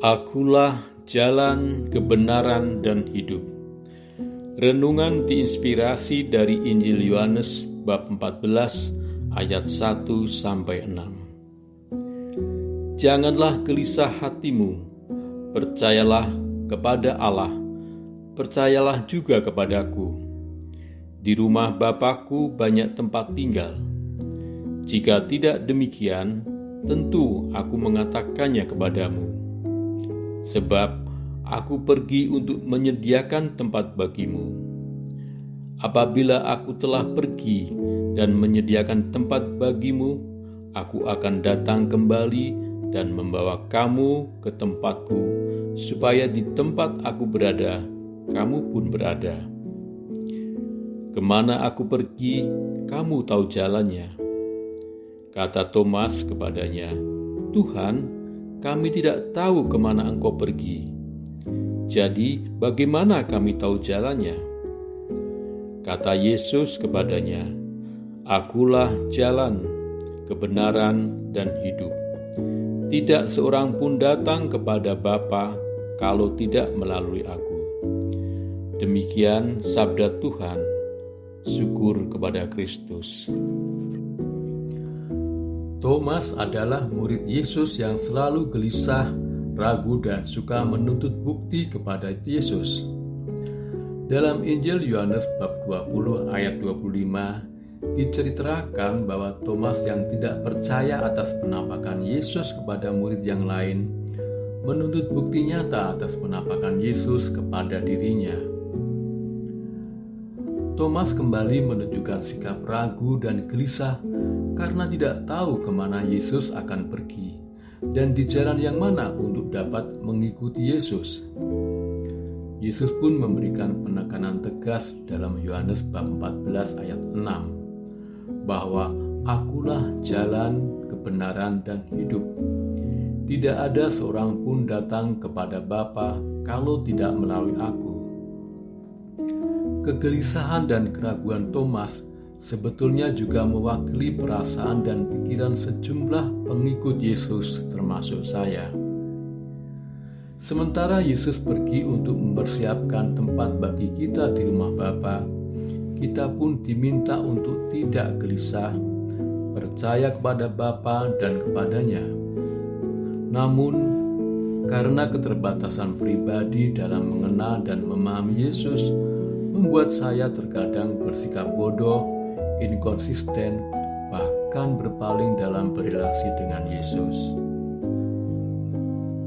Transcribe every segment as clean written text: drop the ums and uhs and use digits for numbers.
Akulah jalan, kebenaran, dan hidup. Renungan diinspirasi dari Injil Yohanes bab 14 ayat 1-6. Janganlah gelisah hatimu, percayalah kepada Allah, percayalah juga kepadaku. Di rumah Bapakku banyak tempat tinggal. Jika tidak demikian, tentu aku mengatakannya kepadamu. Sebab aku pergi untuk menyediakan tempat bagimu. Apabila aku telah pergi dan menyediakan tempat bagimu, aku akan datang kembali dan membawa kamu ke tempatku, supaya di tempat aku berada, kamu pun berada. Kemana aku pergi, kamu tahu jalannya. Kata Thomas kepadanya, Tuhan, kami tidak tahu kemana Engkau pergi. Jadi bagaimana kami tahu jalannya? Kata Yesus kepadanya, Akulah jalan, kebenaran, dan hidup. Tidak seorang pun datang kepada Bapa kalau tidak melalui aku. Demikian sabda Tuhan. Syukur kepada Kristus. Thomas adalah murid Yesus yang selalu gelisah, ragu, dan suka menuntut bukti kepada Yesus. Dalam Injil Yohanes bab 20 ayat 25 diceritakan bahwa Thomas yang tidak percaya atas penampakan Yesus kepada murid yang lain menuntut bukti nyata atas penampakan Yesus kepada dirinya. Thomas kembali menunjukkan sikap ragu dan gelisah karena tidak tahu kemana Yesus akan pergi dan di jalan yang mana untuk dapat mengikuti Yesus. Yesus pun memberikan penekanan tegas dalam Yohanes bab 14 ayat 6 bahwa Akulah jalan, kebenaran, dan hidup. Tidak ada seorang pun datang kepada Bapa kalau tidak melalui aku. Kegelisahan dan keraguan Thomas sebetulnya juga mewakili perasaan dan pikiran sejumlah pengikut Yesus termasuk saya. Sementara Yesus pergi untuk mempersiapkan tempat bagi kita di rumah Bapa, kita pun diminta untuk tidak gelisah, percaya kepada Bapa dan kepadanya. Namun, karena keterbatasan pribadi dalam mengenal dan memahami Yesus, membuat saya terkadang bersikap bodoh, inkonsisten, bahkan berpaling dalam berelasi dengan Yesus.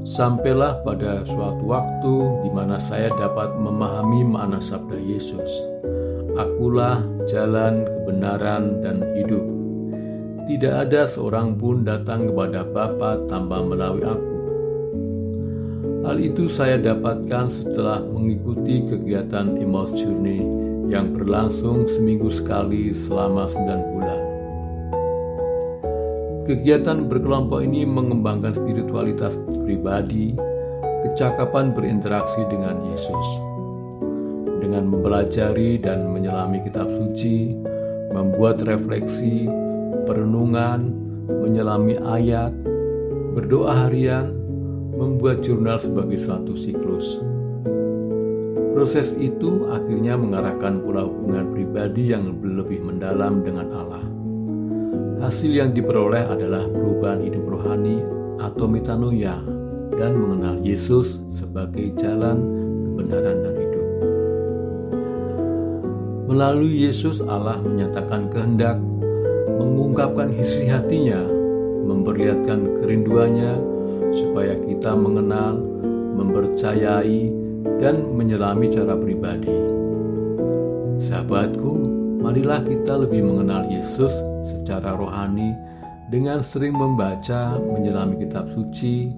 Sampailah pada suatu waktu di mana saya dapat memahami makna sabda Yesus. Akulah jalan, kebenaran, dan hidup. Tidak ada seorang pun datang kepada Bapa tanpa melalui aku. Hal itu saya dapatkan setelah mengikuti kegiatan Emmaus Journey yang berlangsung seminggu sekali selama 9 bulan. Kegiatan berkelompok ini mengembangkan spiritualitas pribadi, kecakapan berinteraksi dengan Yesus. Dengan mempelajari dan menyelami kitab suci, membuat refleksi, perenungan, menyelami ayat, berdoa harian, membuat jurnal sebagai suatu siklus. Proses itu akhirnya mengarahkan pola hubungan pribadi yang lebih mendalam dengan Allah. Hasil yang diperoleh adalah perubahan hidup rohani atau metanoia dan mengenal Yesus sebagai jalan, kebenaran, dan hidup. Melalui Yesus Allah menyatakan kehendak, mengungkapkan isi hatinya, memperlihatkan kerinduannya, supaya kita mengenal, mempercayai, dan menyelami cara pribadi. Sahabatku, marilah kita lebih mengenal Yesus secara rohani dengan sering membaca, menyelami kitab suci,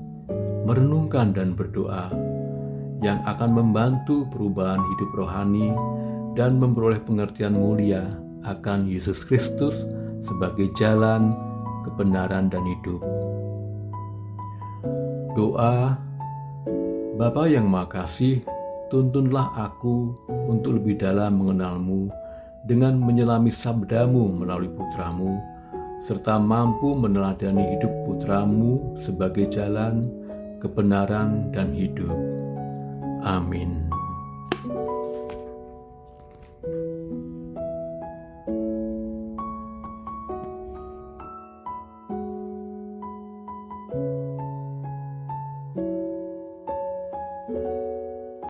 merenungkan dan berdoa, yang akan membantu perubahan hidup rohani dan memperoleh pengertian mulia akan Yesus Kristus sebagai jalan, kebenaran, dan hidup. Doa, Bapa yang Maha Kasih, tuntunlah aku untuk lebih dalam mengenalmu dengan menyelami sabdamu melalui putramu, serta mampu meneladani hidup putramu sebagai jalan, kebenaran, dan hidup. Amin.